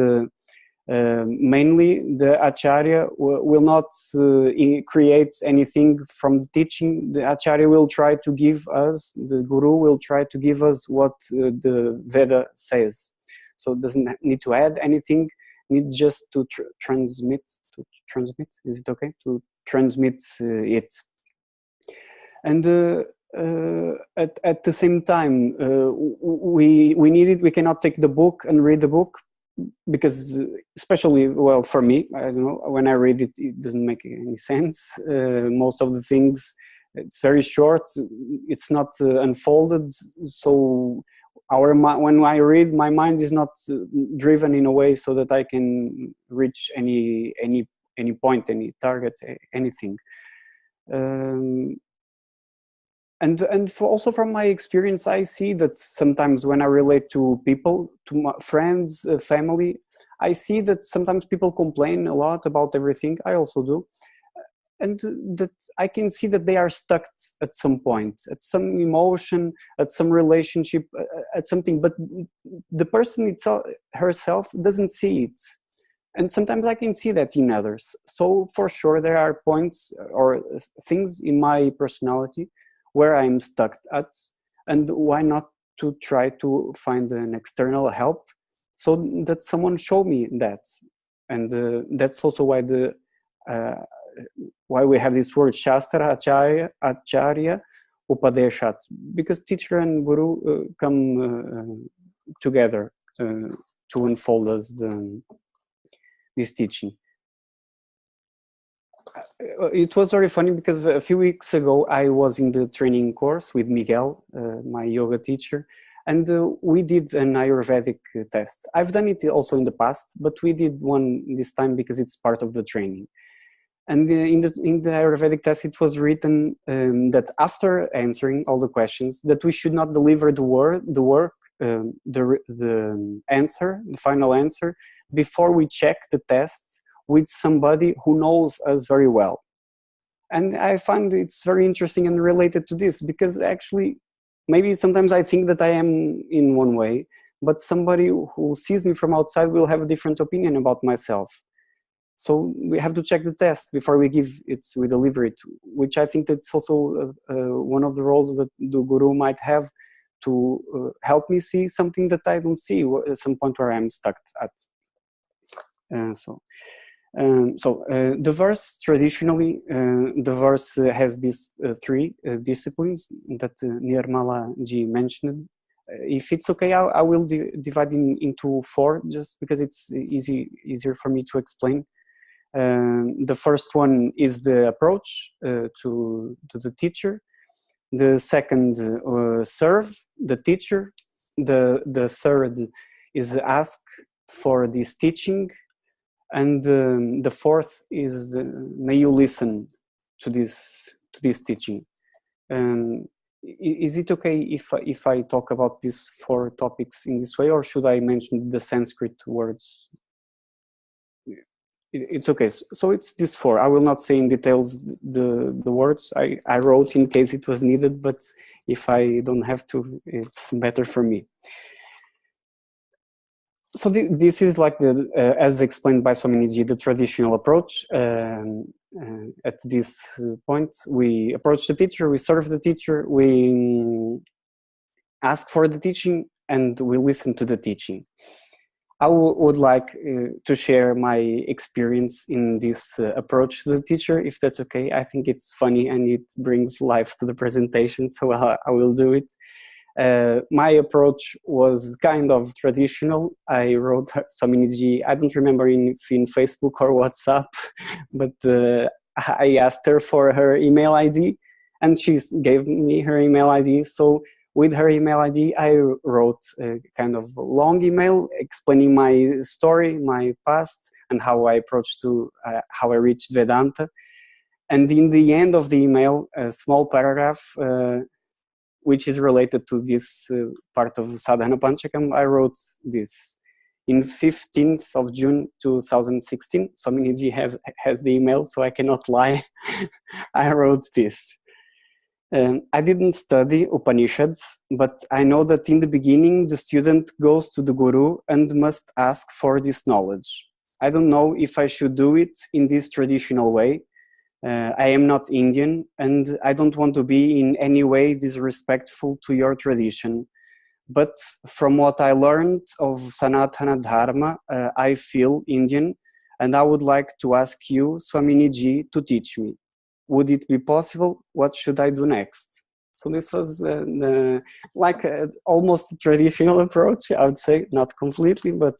S6: mainly the Acharya will not create anything from teaching. The Acharya will try to give us, the Guru will try to give us what the Veda says. So it doesn't need to add anything, needs just to transmit, is it okay? To transmit it. And at the same time, we need it. We cannot take the book and read the book, because especially, well, for me, I don't know, when I read it, it doesn't make any sense. Most of the things, it's very short, it's not unfolded, so when I read, my mind is not driven in a way so that I can reach any point, any target, anything. And also from my experience, I see that sometimes when I relate to people, to my friends, family, I see that sometimes people complain a lot about everything. I also do. And that I can see that they are stuck at some point, at some emotion, at some relationship, at something, but the person itself, herself, doesn't see it. And sometimes I can see that in others. So for sure, there are points or things in my personality where I'm stuck at, and why not to try to find an external help so that someone show me that. And that's also why why we have this word Shastra, Acharya, Upadeshat, because teacher and Guru come together to unfold us this teaching. It was very funny because a few weeks ago I was in the training course with Miguel, my yoga teacher, and we did an Ayurvedic test. I've done it also in the past, but we did one this time because it's part of the training. And in the Ayurvedic test, it was written that after answering all the questions, that we should not deliver the answer, the final answer, before we check the test with somebody who knows us very well. And I find it's very interesting and related to this, because actually, maybe sometimes I think that I am in one way, but somebody who sees me from outside will have a different opinion about myself. So we have to check the test before we deliver it, which I think that's also one of the roles that the Guru might have to help me see something that I don't see at some point where I'm stuck at. The verse, traditionally, the verse has these three disciplines that Nirmala ji mentioned. If it's okay, I will divide into four, just because it's easier for me to explain. The first one is the approach to the teacher. The second, serve the teacher. The third is ask for this teaching. And the fourth is may you listen to this teaching. Is it okay if I talk about these four topics in this way, or should I mention the Sanskrit words? It's okay. So it's these four. I will not say in details the words I wrote in case it was needed, but if I don't have to, it's better for me. So this is like as explained by Swaminiji, the traditional approach. at this point, we approach the teacher, we serve the teacher, we ask for the teaching, and we listen to the teaching. I would like to share my experience in this approach to the teacher, if that's okay. I think it's funny and it brings life to the presentation, so I will do it. My approach was kind of traditional. I wrote Swamiji, I don't remember if in Facebook or WhatsApp, but I asked her for her email ID, and she gave me her email ID. So with her email ID, I wrote a kind of long email explaining my story, my past, and how I approached to how I reached Vedanta. And in the end of the email, a small paragraph, which is related to this part of Sadhana Panchakam, I wrote this. In 15th of June 2016, Swamiji has the email, so I cannot lie. I wrote this. I didn't study Upanishads, but I know that in the beginning the student goes to the Guru and must ask for this knowledge. I don't know if I should do it in this traditional way. I am not Indian, and I don't want to be in any way disrespectful to your tradition. But from what I learned of Sanatana Dharma, I feel Indian, and I would like to ask you, Swamiji, to teach me. Would it be possible? What should I do next? So this was like almost a traditional approach, I would say, not completely, but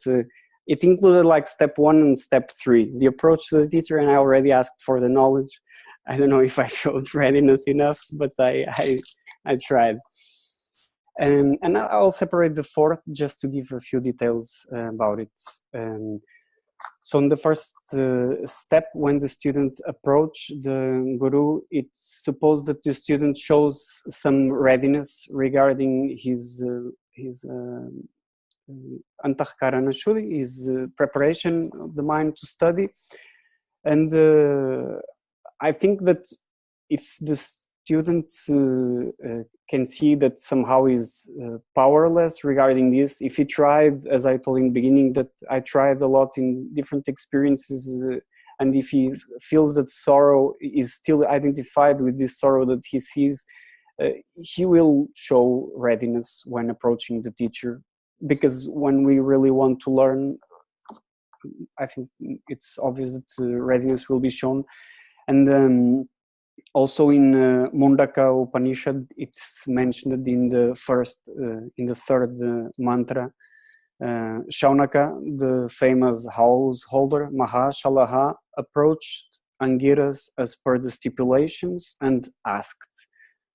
S6: it included like step 1 and step 3, the approach to the teacher, and I already asked for the knowledge. I don't know if I showed readiness enough, but I tried. And I'll separate the 4th just to give a few details about it. So in the first step, when the student approach the Guru, it's supposed that the student shows some readiness regarding his antahkarana shuddhi, his preparation of the mind to study. And I think that if the student can see that somehow is powerless regarding this, if he tried, as I told in the beginning, that I tried a lot in different experiences, and if he feels that sorrow is still identified with this sorrow that he sees, he will show readiness when approaching the teacher. Because when we really want to learn, I think it's obvious that readiness will be shown. And also in Mundaka Upanishad, it's mentioned in the third mantra. Shaunaka, the famous householder, Mahashalaha, approached Angiras as per the stipulations and asked.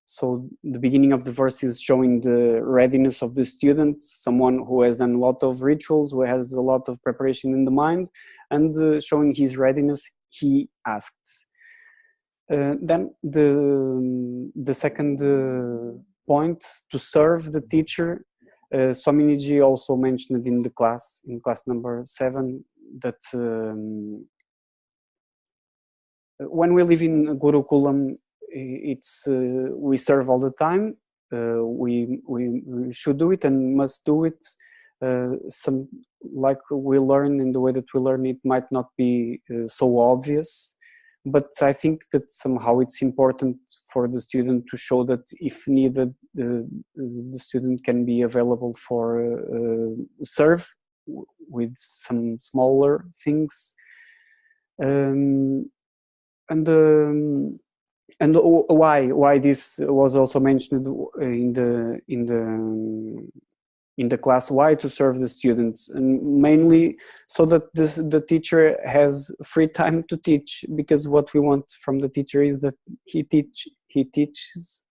S6: So the beginning of the verse is showing the readiness of the student, someone who has done a lot of rituals, who has a lot of preparation in the mind, and showing his readiness, he asks. Then the second point, to serve the teacher, Swamiji also mentioned in class number 7, that when we live in Gurukulam, it's we serve all the time. We should do it and must do it. Some, like we learn, in the way that we learn, it might not be so obvious. But I think that somehow it's important for the student to show that if needed, the student can be available for serve with some smaller things. And why this was also mentioned in the class, why to serve the students, and mainly so that the teacher has free time to teach, because what we want from the teacher is that he teaches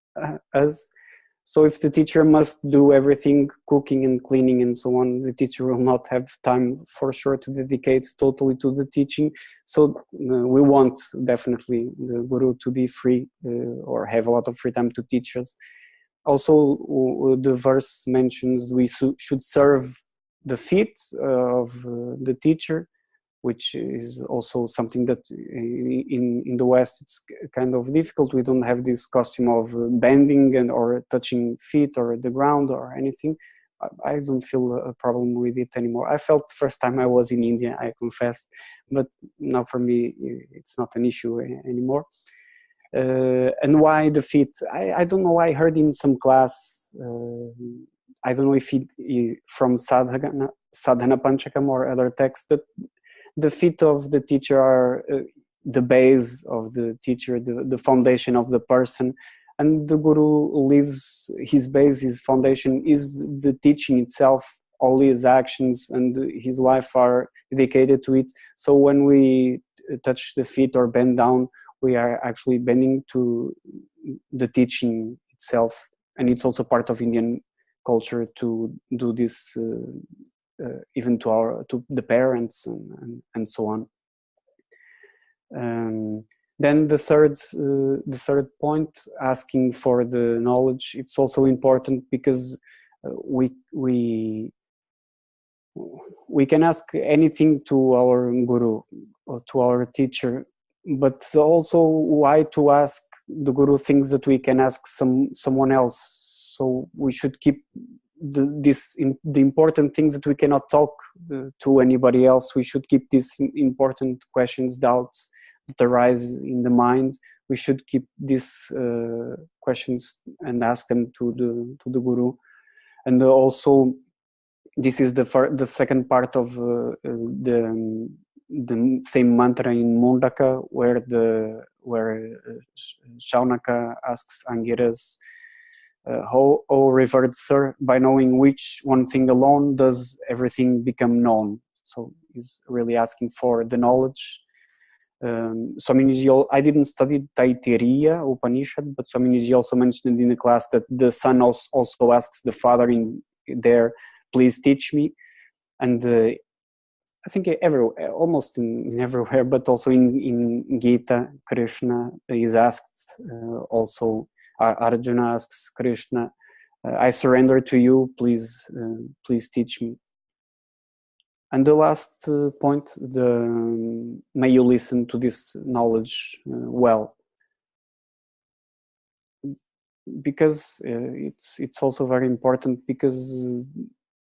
S6: us. So if the teacher must do everything, cooking and cleaning and so on, the teacher will not have time for sure to dedicate totally to the teaching. So we want definitely the Guru to be free or have a lot of free time to teach us. Also, the verse mentions we should serve the feet of the teacher, which is also something that in the West it's kind of difficult. We don't have this custom of bending or touching feet or the ground or anything. I don't feel a problem with it anymore. I felt the first time I was in India, I confess, but now for me it's not an issue anymore. And why the feet? I don't know. I heard in some class, I don't know if it from Sadhana Panchakam or other texts, that the feet of the teacher are the base of the teacher, the foundation of the person, and the guru lives, his base, his foundation is the teaching itself. All his actions and his life are dedicated to it. So when we touch the feet or bend down, we are actually bending to the teaching itself. And it's also part of Indian culture to do this, even to the parents and so on. Then the third point, asking for the knowledge, it's also important because we can ask anything to our guru or to our teacher, but also why to ask the guru things that we can ask someone else. So we should keep the important things that we cannot talk to anybody else. We should keep these important questions, doubts that arise in the mind. We should keep these questions and ask them to the guru. And also, this is the second part of the same mantra in Mundaka, where Shaunaka asks Angiras, "O revered sir, by knowing which one thing alone does everything become known?" So he's really asking for the knowledge. Swamiji, I didn't study Taittiriya Upanishad, but Swamiji also mentioned in the class that the son also asks the father in there, "Please teach me." And I think almost in everywhere, but also in Gita, Krishna is asked also. Arjuna asks Krishna, "I surrender to you, please teach me." And the last point, may you listen to this knowledge well, because it's also very important, because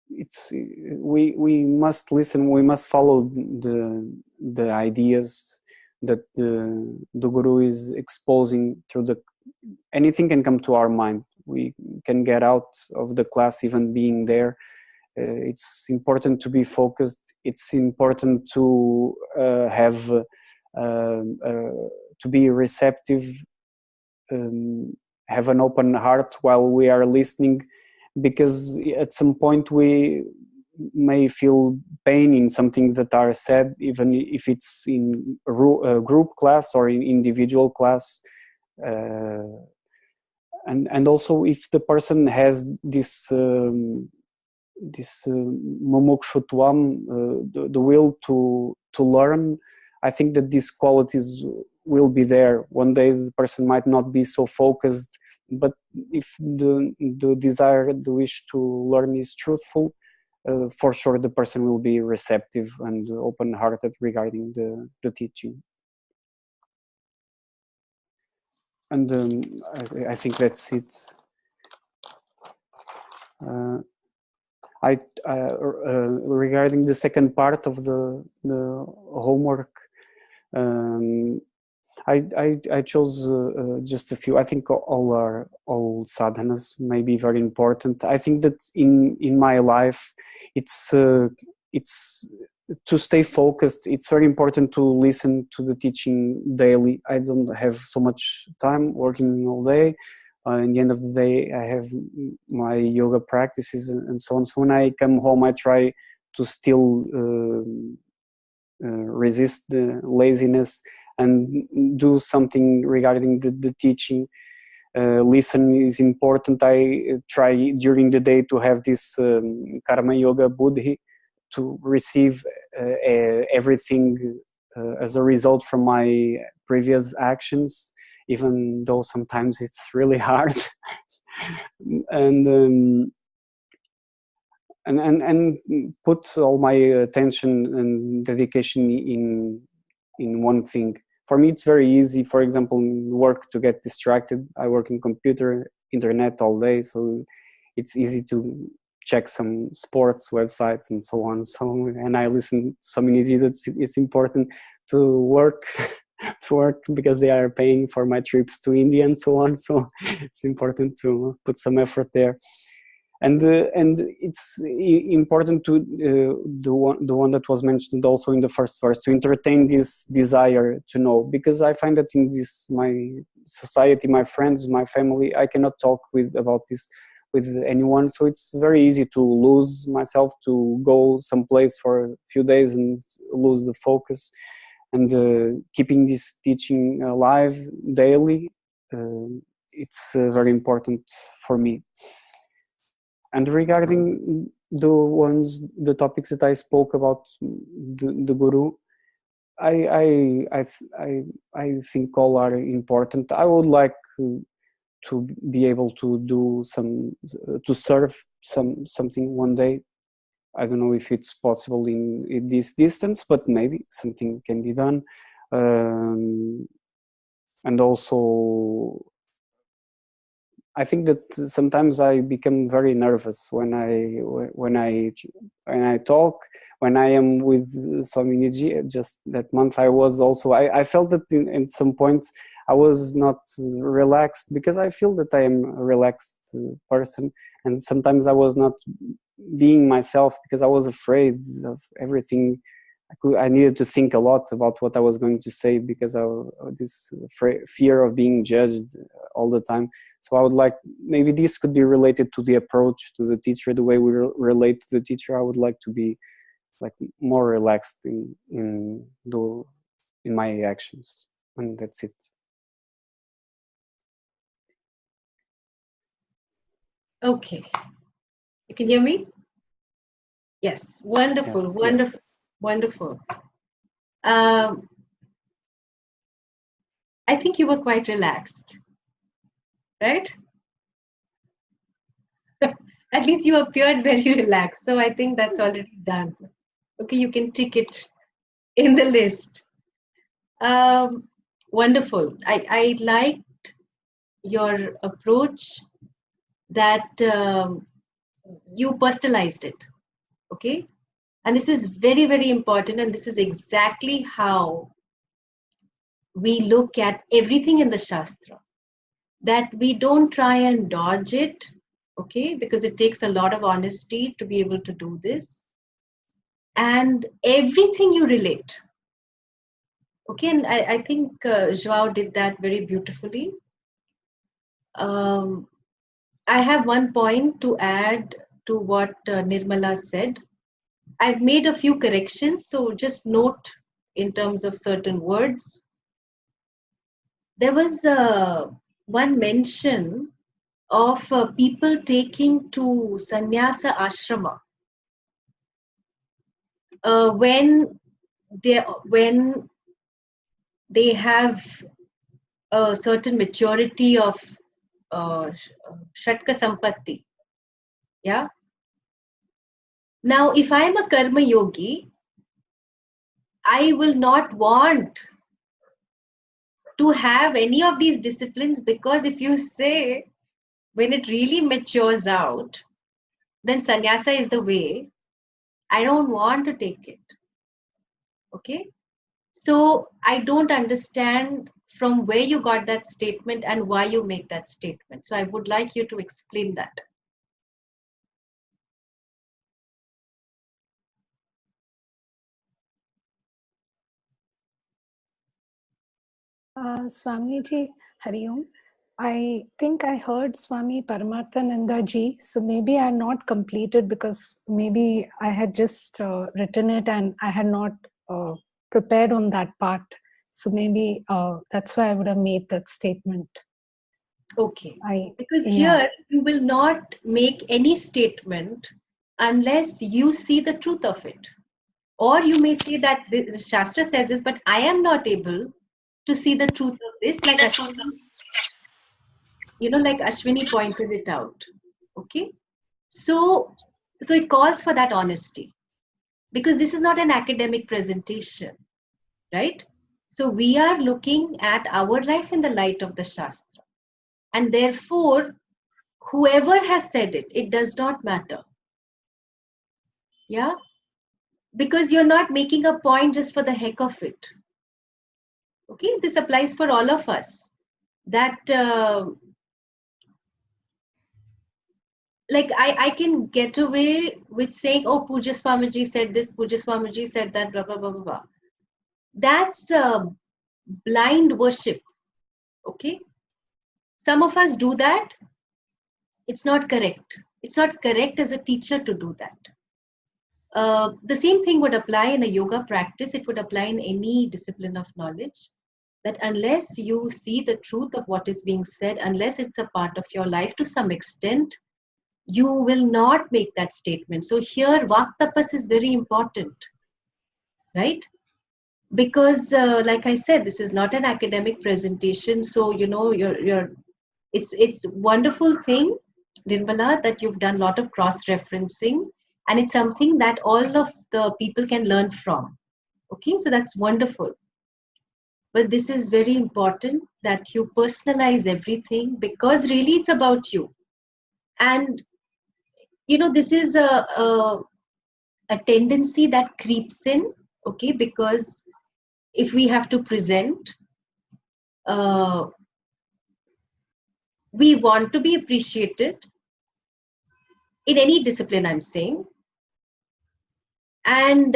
S6: we must listen, we must follow the ideas that the guru is exposing through anything can come to our mind. We can get out of the class even being there. It's important to be focused. It's important to to be receptive, have an open heart while we are listening, because at some point we may feel pain in some things that are said, even if it's in a group class or in individual class. And also, if the person has this mumukshutvam, the will to learn, I think that these qualities will be there. One day the person might not be so focused, but if the desire, the wish to learn is truthful, for sure the person will be receptive and open-hearted regarding the teaching. And I think that's it. Regarding the second part of the homework, I chose just a few. I think all sadhanas may be very important. I think that in my life, it's to stay focused. It's very important to listen to the teaching daily. I don't have so much time working all day. In the end of the day, I have my yoga practices and so on. So when I come home, I try to still resist the laziness and do something regarding the teaching. Listen is important. I try during the day to have this karma yoga buddhi, to receive everything as a result from my previous actions, even though sometimes it's really hard. and put all my attention and dedication in one thing. For me, it's very easy, for example, in work, to get distracted. I work in computer, internet all day, so it's easy to check some sports websites and so on. So, and I listen to Swamiji that it's important to work to work because they are paying for my trips to India and so on. So it's important to put some effort there. And it's important to the one that was mentioned also in the first verse, to entertain this desire to know, because I find that in this my society, my friends, my family, I cannot talk about this with anyone, so it's very easy to lose myself, to go someplace for a few days and lose the focus. And keeping this teaching alive daily, it's very important for me. And regarding the topics that I spoke about, the Guru, I think all are important. I would like to be able to do to serve something one day. I don't know if it's possible in this distance, but maybe something can be done. And also, I think that sometimes I become very nervous when I talk, when I am with Swamiji. Just that month I was also, I felt that in some points I was not relaxed, because I feel that I am a relaxed person, and sometimes I was not being myself because I was afraid of everything. I needed to think a lot about what I was going to say, because of this fear of being judged all the time. So I would like, maybe this could be related to the approach to the teacher, the way we relate to the teacher. I would like to be like more relaxed in my actions, and that's it.
S1: Okay, you can hear me? Yes, wonderful,
S6: Yes,
S1: wonderful,
S6: yes.
S1: Wonderful. I think you were quite relaxed, right? At least you appeared very relaxed. So I think that's already done. Okay, you can tick it in the list. Wonderful. I liked your approach that you personalized it. Okay. And this is very, very important. And this is exactly how we look at everything in the Shastra. That we don't try and dodge it, okay, because it takes a lot of honesty to be able to do this. And everything you relate, okay, and I think Joao did that very beautifully. I have one point to add to what Nirmala said. I've made a few corrections, so just note in terms of certain words. There was one mention of people taking to sannyasa ashrama when they have a certain maturity of shatka sampatti. Yeah. Now, if I'm a karma yogi, I will not want to have any of these disciplines, because if you say when it really matures out, then sannyasa is the way. I don't want to take it. Okay. So I don't understand from where you got that statement and why you make that statement. So I would like you to explain that.
S5: Swamiji, Hari Om. I think I heard Swami Paramarthananda ji, so maybe I had not completed because maybe I had just written it and I had not prepared on that part. So maybe that's why I would have made that statement.
S1: Okay. Because here you will not make any statement unless you see the truth of it. Or you may say that the Shastra says this, but I am not able to see the truth of this, like Ashwini, like Ashwini pointed it out. Okay. So it calls for that honesty, because this is not an academic presentation, right? So we are looking at our life in the light of the Shastra. And therefore, whoever has said it, it does not matter. Yeah, because you're not making a point just for the heck of it. Okay, this applies for all of us. That like I can get away with saying, oh, Pooja Swamiji said this, Pooja Swamiji said that, blah blah blah blah blah. That's blind worship. Okay, some of us do that. It's not correct. It's not correct as a teacher to do that. The same thing would apply in a yoga practice. It would apply in any discipline of knowledge. That unless you see the truth of what is being said, unless it's a part of your life to some extent, you will not make that statement. So here, vak tapas is very important, right? Because, like I said, this is not an academic presentation. So it's wonderful thing, Nirmala, that you've done a lot of cross-referencing, and it's something that all of the people can learn from. Okay, so that's wonderful. But this is very important that you personalize everything, because really it's about you. And this is a tendency that creeps in, okay, because if we have to present, we want to be appreciated in any discipline, I'm saying. And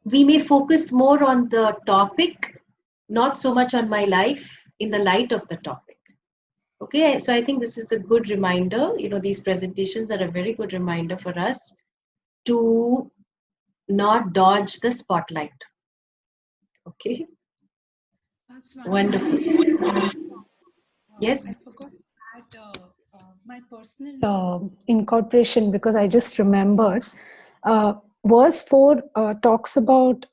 S1: we may focus more on the topic, not so much on my life in the light of the topic. Okay, so I think this is a good reminder. These presentations are a very good reminder for us to not dodge the spotlight. Okay. Wonderful. Yes.
S5: I forgot to add my personal incorporation, because I just remembered. Verse 4 talks about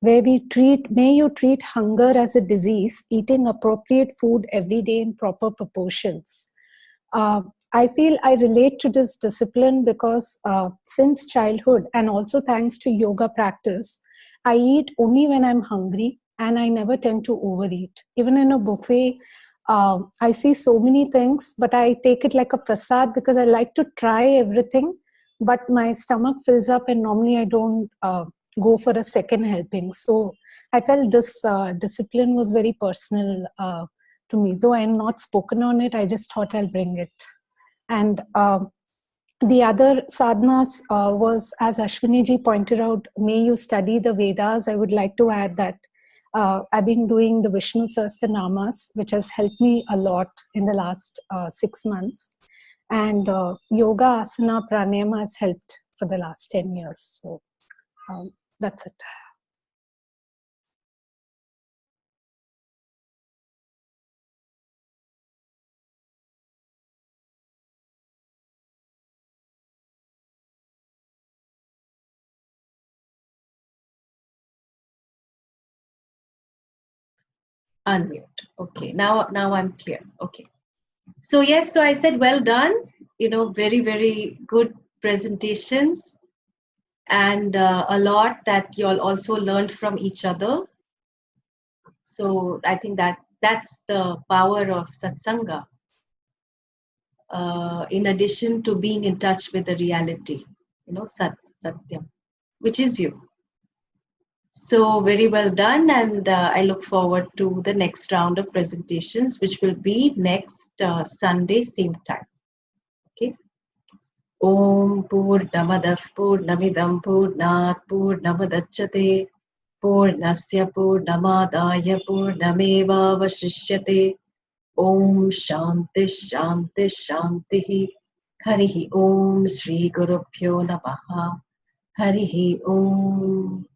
S5: where may you treat hunger as a disease, eating appropriate food every day in proper proportions. I feel I relate to this discipline because since childhood, and also thanks to yoga practice, I eat only when I'm hungry, and I never tend to overeat. Even in a buffet, I see so many things, but I take it like a prasad because I like to try everything, but my stomach fills up and normally I don't go for a second helping. So I felt this discipline was very personal to me. Though I'm not spoken on it, I just thought I'll bring it. And the other sadhanas was, as Ashwini ji pointed out, may you study the Vedas. I would like to add that I've been doing the Vishnu Sahasranamas, which has helped me a lot in the last 6 months. And yoga, asana, pranayama has helped for the last 10 years. So that's it.
S1: Unmute. Okay, now I'm clear. Okay. So yes, so I said well done. Very, very good presentations, and a lot that you all also learned from each other. So I think that's the power of satsanga. In addition to being in touch with the reality, satyam, which is you. So very well done, and I look forward to the next round of presentations, which will be next Sunday, same time. Okay. Om Purnamadah Purnamidam Purnat Purnamudachyate Purnasya Purnamadaya Purnameva Vashishyate. Om Shanti Shanti Shanti. Harihi Om Shri Gurubhyo Namaha. Harihi Om.